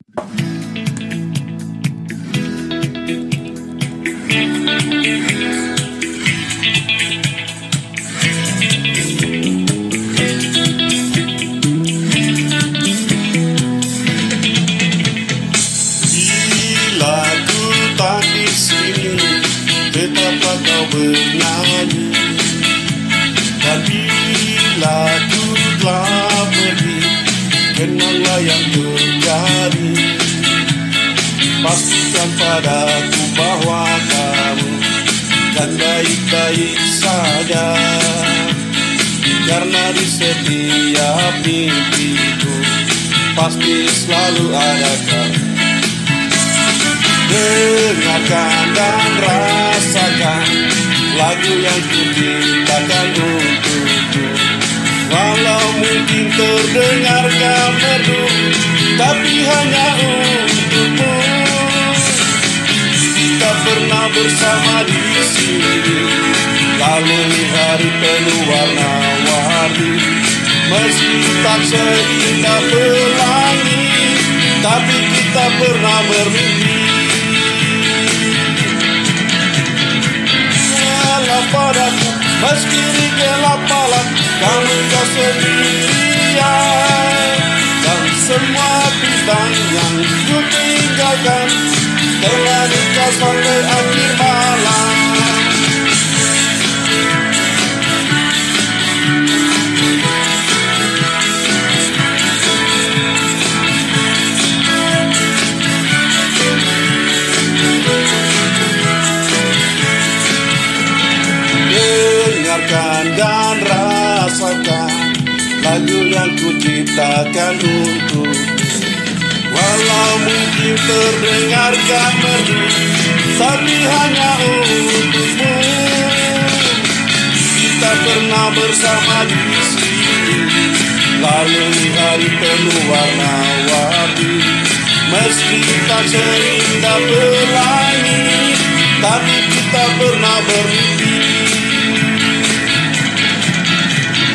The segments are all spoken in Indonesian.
Bila ku tak di sini, betapa kau bernyanyi. Dan bila ku telah pergi, kenanglah yang terjadi. Pastikan padaku bahwa kamu kan baik-baik saja, karena di setiap mimpiku pasti selalu ada kau. Dengarkan dan rasakan lagu yang ku ciptakan untukmu. Walau mungkin terdengarkan merdu, tapi hanya untukmu. Kita pernah bersama di sini, lalui hari penuh warna-warni. Meski tak seindah pelangi, tapi kita pernah bermimpi. Walau padaku, meski di gelap malam, kamu kau sendirian. Dan semua bintang yang ku tinggalkan telah nikah sampai akhir malam. Dengarkan dan rasakan lagu yang ku ciptakan untuk. Walau mungkin terdengarkan merdu, tapi hanya untukmu. Kita pernah bersama di sini, lalui hari penuh warna-warni. Meski tak seindah pelangi, tapi kita pernah bermimpi.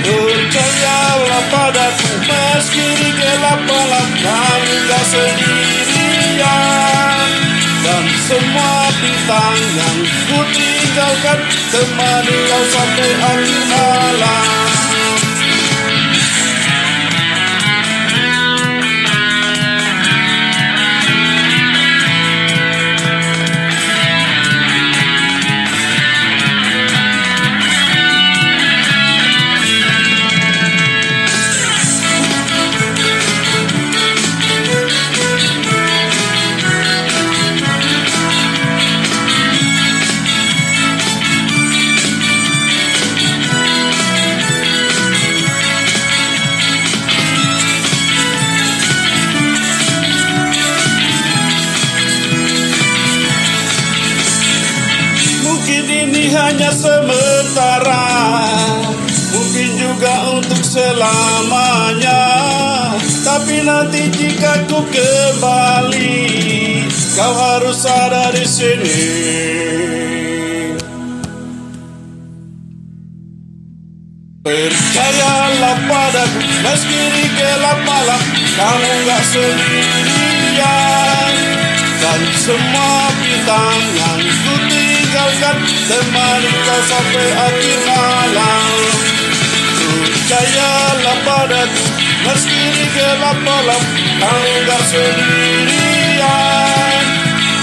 Percayalah padaku, meski di gelap malam, kamu tak sendirian. Dan semua bintang yang ku tinggalkan temani kau sampai akhir malam. Mungkin ini hanya sementara, mungkin juga untuk selamanya. Tapi nanti jika ku kembali, kau harus ada di sini. Percayalah padaku, meski di gelap malam, kamu gak sendirian. Dan semua bintang yang ku tinggalkan temani kau sampai akhir malam. Percayalah padaku, meski di gelap malam, kamu gak sendirian.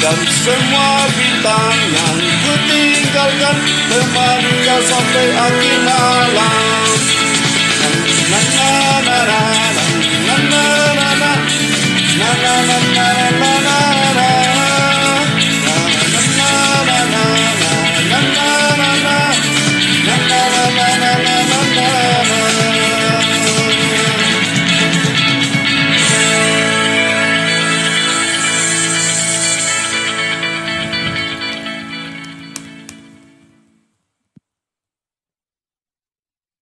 Dan semua bintang yang ku tinggalkan temani kau sampai akhir malam.